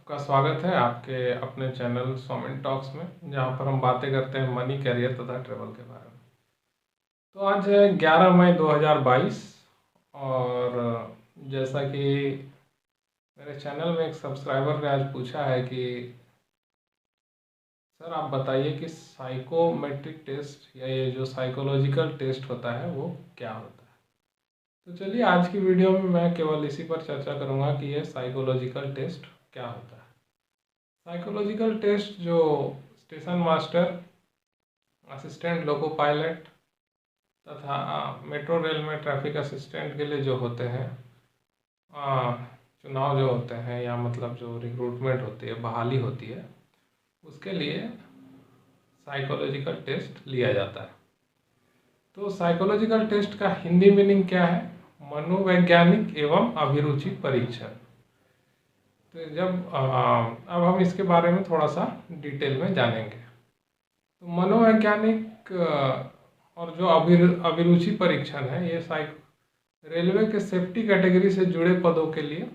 आपका स्वागत है आपके अपने चैनल सोमिन टॉक्स में, जहाँ पर हम बातें करते हैं मनी, करियर तथा ट्रेवल के बारे में। तो आज है 11 मई 2022 और जैसा कि मेरे चैनल में एक सब्सक्राइबर ने आज पूछा है कि सर आप बताइए कि साइकोमेट्रिक टेस्ट या ये जो साइकोलॉजिकल टेस्ट होता है वो क्या होता है। तो चलिए आज की वीडियो में मैं केवल इसी पर चर्चा करूँगा कि ये साइकोलॉजिकल टेस्ट क्या होता है। साइकोलॉजिकल टेस्ट जो station master, assistant loco pilot तथा मेट्रो रेल में ट्रैफिक असिस्टेंट के लिए जो होते हैं चुनाव जो होते हैं या मतलब जो रिक्रूटमेंट होती है, बहाली होती है, उसके लिए साइकोलॉजिकल टेस्ट लिया जाता है। तो साइकोलॉजिकल टेस्ट का हिंदी मीनिंग क्या है? मनोवैज्ञानिक एवं अभिरुचि परीक्षण। तो अब हम इसके बारे में थोड़ा सा डिटेल में जानेंगे। तो मनोवैज्ञानिक और जो अभिरुचि परीक्षण है, ये रेलवे के सेफ्टी कैटेगरी से जुड़े पदों के लिए,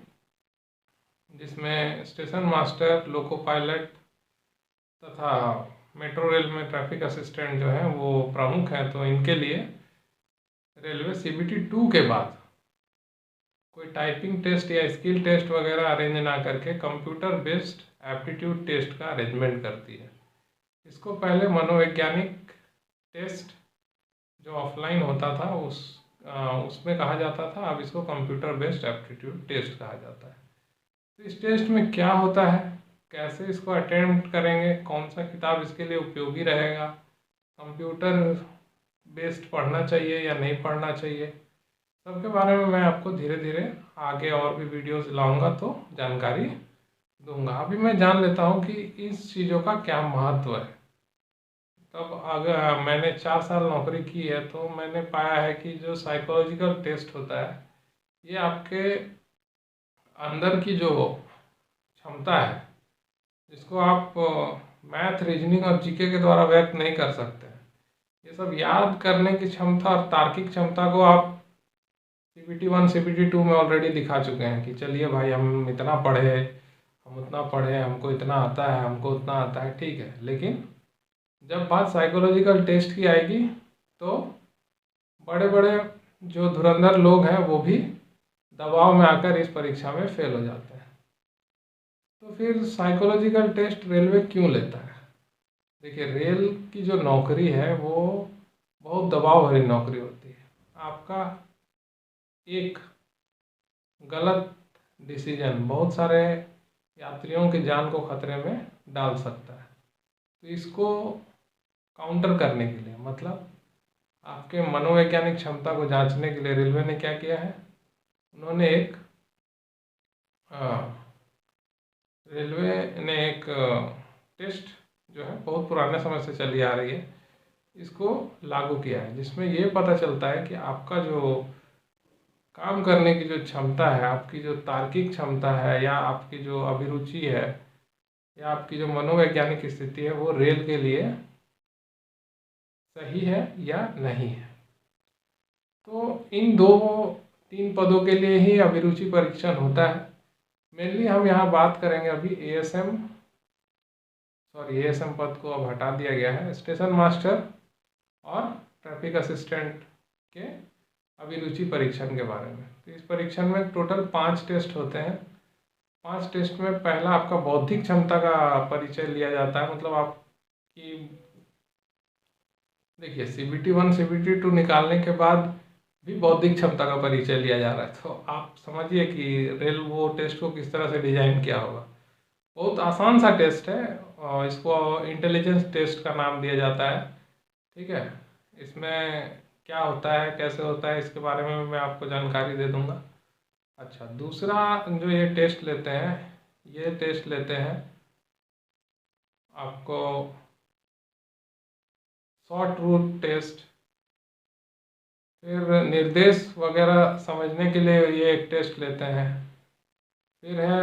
जिसमें स्टेशन मास्टर, लोको पायलट तथा मेट्रो रेल में ट्रैफिक असिस्टेंट जो है वो प्रमुख हैं। तो इनके लिए रेलवे CBT 2 के बाद कोई टाइपिंग टेस्ट या स्किल टेस्ट वगैरह अरेंज ना करके कंप्यूटर बेस्ड एप्टीट्यूड टेस्ट का अरेंजमेंट करती है। इसको पहले मनोवैज्ञानिक टेस्ट जो ऑफलाइन होता था उसमें कहा जाता था, अब इसको कंप्यूटर बेस्ड एप्टीट्यूड टेस्ट कहा जाता है। तो इस टेस्ट में क्या होता है, कैसे इसको अटेम्प्ट करेंगे, कौन सा किताब इसके लिए उपयोगी रहेगा, कंप्यूटर बेस्ड पढ़ना चाहिए या नहीं पढ़ना चाहिए, सबके बारे में मैं आपको धीरे धीरे आगे और भी वीडियोस लाऊंगा तो जानकारी दूंगा। अभी मैं जान लेता हूँ कि इस चीज़ों का क्या महत्व है। तब अगर मैंने 4 साल नौकरी की है तो मैंने पाया है कि जो साइकोलॉजिकल टेस्ट होता है, ये आपके अंदर की जो क्षमता है, जिसको आप मैथ, रीजनिंग और जीके के द्वारा व्यक्त नहीं कर सकते हैं, ये सब याद करने की क्षमता और तार्किक क्षमता को आप CBT 1 CBT 2 में ऑलरेडी दिखा चुके हैं कि चलिए भाई हम इतना पढ़े, हम उतना पढ़े, हमको इतना आता है, हमको उतना आता है, ठीक है। लेकिन जब बात साइकोलॉजिकल टेस्ट की आएगी तो बड़े बड़े जो धुरंधर लोग हैं वो भी दबाव में आकर इस परीक्षा में फेल हो जाते हैं। तो फिर साइकोलॉजिकल टेस्ट रेलवे क्यों लेता है? देखिए, रेल की जो नौकरी है वो बहुत दबाव भरी नौकरी होती है। आपका एक गलत डिसीजन बहुत सारे यात्रियों की जान को खतरे में डाल सकता है। तो इसको काउंटर करने के लिए, मतलब आपके मनोवैज्ञानिक क्षमता को जांचने के लिए रेलवे ने क्या किया है, उन्होंने एक टेस्ट जो है बहुत पुराने समय से चली आ रही है, इसको लागू किया है, जिसमें ये पता चलता है कि आपका जो काम करने की जो क्षमता है, आपकी जो तार्किक क्षमता है या आपकी जो अभिरुचि है या आपकी जो मनोवैज्ञानिक स्थिति है, वो रेल के लिए सही है या नहीं है। तो इन 2-3 पदों के लिए ही अभिरुचि परीक्षण होता है। मेनली हम यहाँ बात करेंगे अभी ASM पद को अब हटा दिया गया है, स्टेशन मास्टर और ट्रैफिक असिस्टेंट के अभिरुचि परीक्षण के बारे में। तो इस परीक्षण में टोटल 5 टेस्ट होते हैं। 5 टेस्ट में पहला आपका बौद्धिक क्षमता का परिचय लिया जाता है, मतलब आपकी, देखिए CBT 1 CBT 2 निकालने के बाद भी बौद्धिक क्षमता का परिचय लिया जा रहा है। तो आप समझिए कि रेल वो टेस्ट को किस तरह से डिजाइन किया होगा। बहुत आसान सा टेस्ट है और इसको इंटेलिजेंस टेस्ट का नाम दिया जाता है, ठीक है। इसमें क्या होता है, कैसे होता है, इसके बारे में मैं आपको जानकारी दे दूंगा। अच्छा, दूसरा जो ये टेस्ट लेते हैं आपको शॉर्ट रूट टेस्ट, फिर निर्देश वगैरह समझने के लिए ये एक टेस्ट लेते हैं। फिर है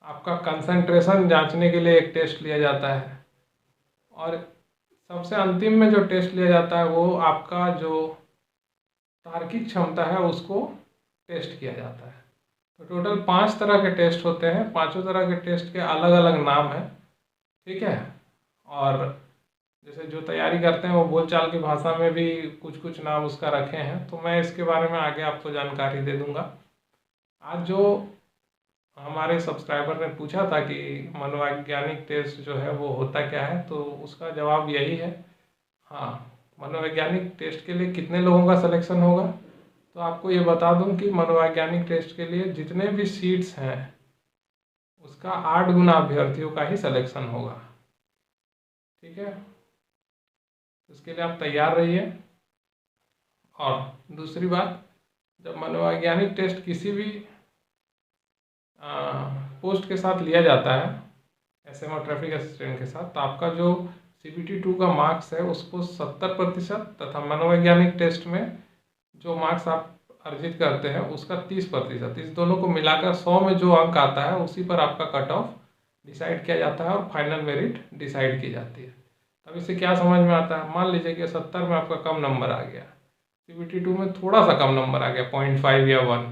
आपका कंसंट्रेशन जांचने के लिए एक टेस्ट लिया जाता है, और सबसे अंतिम में जो टेस्ट लिया जाता है वो आपका जो तार्किक क्षमता है उसको टेस्ट किया जाता है। तो टोटल 5 तरह के टेस्ट होते हैं, पांचों तरह के टेस्ट के अलग अलग नाम हैं, ठीक है। और जैसे जो तैयारी करते हैं वो बोलचाल की भाषा में भी कुछ कुछ नाम उसका रखे हैं, तो मैं इसके बारे में आगे आपको जानकारी दे दूंगा। आज जो हमारे सब्सक्राइबर ने पूछा था कि मनोवैज्ञानिक टेस्ट जो है वो होता क्या है, तो उसका जवाब यही है। हाँ, मनोवैज्ञानिक टेस्ट के लिए कितने लोगों का सिलेक्शन होगा, तो आपको ये बता दूं कि मनोवैज्ञानिक टेस्ट के लिए जितने भी सीट्स हैं उसका 8 गुना अभ्यर्थियों का ही सिलेक्शन होगा, ठीक है। इसके लिए आप तैयार रहिए। और दूसरी बात, जब मनोवैज्ञानिक टेस्ट किसी भी पोस्ट के साथ लिया जाता है, एसएम और ट्रैफिक असिस्टेंट के साथ, तो आपका जो CBT 2 का मार्क्स है उसको 70% तथा मनोवैज्ञानिक टेस्ट में जो मार्क्स आप अर्जित करते हैं उसका 30%, इस दोनों को मिलाकर 100 में जो अंक आता है उसी पर आपका कट ऑफ डिसाइड किया जाता है और फाइनल मेरिट डिसाइड की जाती है। अब इससे क्या समझ में आता है, मान लीजिए कि 70 में आपका कम नंबर आ गया, CBT 2 में थोड़ा सा कम नंबर आ गया 0.5 या 1,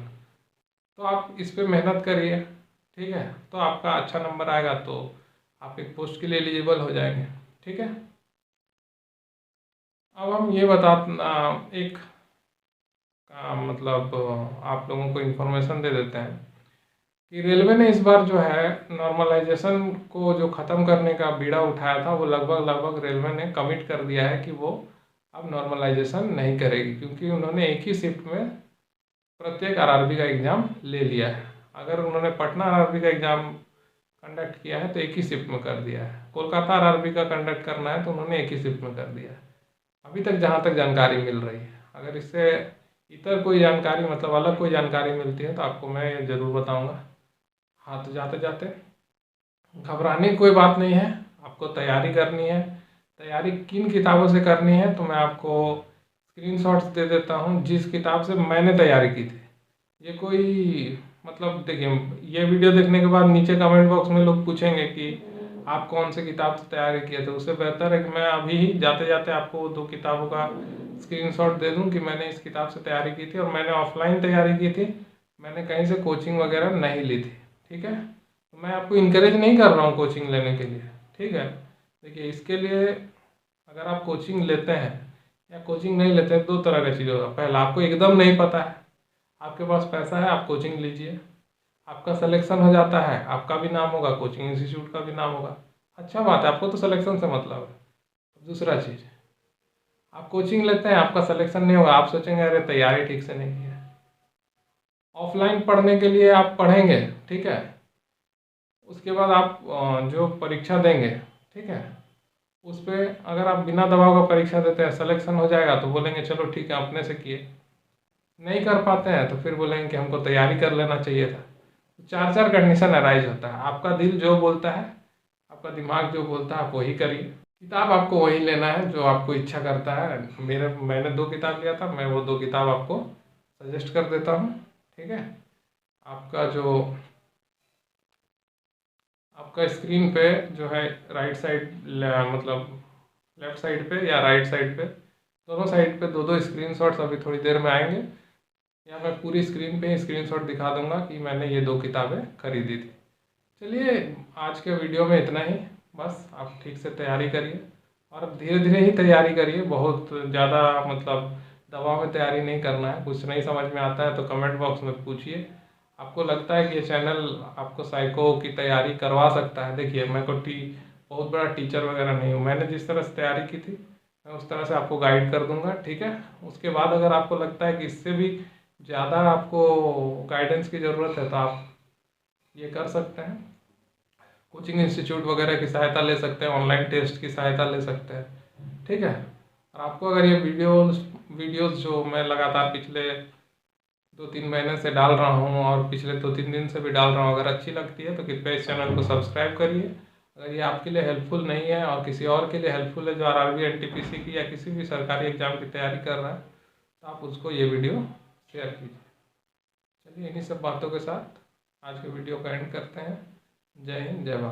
तो आप इस पर मेहनत करिए, ठीक है। तो आपका अच्छा नंबर आएगा तो आप एक पोस्ट के लिए एलिजिबल हो जाएंगे, ठीक है। अब हम ये एक मतलब आप लोगों को इन्फॉर्मेशन दे देते हैं कि रेलवे ने इस बार जो है नॉर्मलाइजेशन को जो ख़त्म करने का बीड़ा उठाया था, वो लगभग रेलवे ने कमिट कर दिया है कि वो अब नॉर्मलाइजेशन नहीं करेगी, क्योंकि उन्होंने एक ही शिफ्ट में प्रत्येक RRB का एग्ज़ाम ले लिया है। अगर उन्होंने पटना RRB का एग्ज़ाम कंडक्ट किया है तो एक ही शिफ्ट में कर दिया है, कोलकाता RRB का कंडक्ट करना है तो उन्होंने एक ही शिफ्ट में कर दिया है, अभी तक जहाँ तक जानकारी मिल रही है। अगर इससे इतर कोई जानकारी मतलब अलग कोई जानकारी मिलती है तो आपको मैं ज़रूर बताऊँगा। हाँ, तो जाते जाते घबराने की कोई बात नहीं है, आपको तैयारी करनी है। तैयारी किन किताबों से करनी है तो मैं आपको स्क्रीनशॉट्स दे देता हूँ जिस किताब से मैंने तैयारी की थी। ये कोई मतलब देखिए, ये वीडियो देखने के बाद नीचे कमेंट बॉक्स में लोग पूछेंगे कि आप कौन से किताब से तैयारी किए थे, उससे बेहतर है कि मैं अभी ही जाते जाते आपको 2 किताबों का स्क्रीनशॉट दे दूं कि मैंने इस किताब से तैयारी की थी और मैंने ऑफलाइन तैयारी की थी, मैंने कहीं से कोचिंग वगैरह नहीं ली थी, ठीक है। तो मैं आपको इनकरेज नहीं कर रहा हूँ कोचिंग लेने के लिए, ठीक है। देखिए, इसके लिए अगर आप कोचिंग लेते हैं या कोचिंग नहीं लेते हैं, 2 तरह का चीज़ होगा। पहला, आपको एकदम नहीं पता है, आपके पास पैसा है, आप कोचिंग लीजिए, आपका सिलेक्शन हो जाता है, आपका भी नाम होगा, कोचिंग इंस्टीट्यूट का भी नाम होगा, अच्छा बात है, आपको तो सिलेक्शन से मतलब है। दूसरा चीज़, आप कोचिंग लेते हैं, आपका सिलेक्शन नहीं होगा, आप सोचेंगे अरे तैयारी ठीक से नहीं की है। ऑफलाइन पढ़ने के लिए आप पढ़ेंगे, ठीक है, उसके बाद आप जो परीक्षा देंगे, ठीक है, उस पर अगर आप बिना दबाव का परीक्षा देते हैं, सिलेक्शन हो जाएगा तो बोलेंगे चलो ठीक है अपने से किए, नहीं कर पाते हैं तो फिर बोलेंगे कि हमको तैयारी कर लेना चाहिए था। 4 कंडीशन अराइज होता है, आपका दिल जो बोलता है, आपका दिमाग जो बोलता है आप वही करिए। किताब आपको वही लेना है जो आपको इच्छा करता है। मैंने 2 किताब लिया था, मैं वो 2 किताब आपको सजेस्ट कर देता हूँ, ठीक है। आपका जो आपका स्क्रीन पे जो है राइट साइड मतलब लेफ्ट साइड पे या राइट साइड पे, दोनों साइड पे 2-2 स्क्रीनशॉट्स अभी थोड़ी देर में आएंगे, या मैं पूरी स्क्रीन पे स्क्रीनशॉट दिखा दूंगा कि मैंने ये 2 किताबें खरीदी थी। चलिए, आज के वीडियो में इतना ही, बस आप ठीक से तैयारी करिए और धीरे धीरे ही तैयारी करिए, बहुत ज़्यादा मतलब दबाव में तैयारी नहीं करना है। कुछ नहीं समझ में आता है तो कमेंट बॉक्स में पूछिए। आपको लगता है कि ये चैनल आपको साइको की तैयारी करवा सकता है, देखिए मैं बहुत बड़ा टीचर वगैरह नहीं हूँ, मैंने जिस तरह से तैयारी की थी मैं उस तरह से आपको गाइड कर दूंगा, ठीक है। उसके बाद अगर आपको लगता है कि इससे भी ज़्यादा आपको गाइडेंस की ज़रूरत है तो आप ये कर सकते हैं, कोचिंग इंस्टीट्यूट वगैरह की सहायता ले सकते हैं, ऑनलाइन टेस्ट की सहायता ले सकते हैं, ठीक है। और आपको अगर ये वीडियोस जो मैं लगातार पिछले 2-3 महीने से डाल रहा हूँ और पिछले 2-3 दिन से भी डाल रहा हूँ, अगर अच्छी लगती है तो कृपया इस चैनल को सब्सक्राइब करिए। अगर ये आपके लिए हेल्पफुल नहीं है और किसी और के लिए हेल्पफुल है जो RRB NTPC की या किसी भी सरकारी एग्जाम की तैयारी कर रहा है, तो आप उसको ये वीडियो शेयर कीजिए। चलिए, इन्हीं सब बातों के साथ आज के वीडियो का एंड करते हैं। जय हिंद, जय भारत।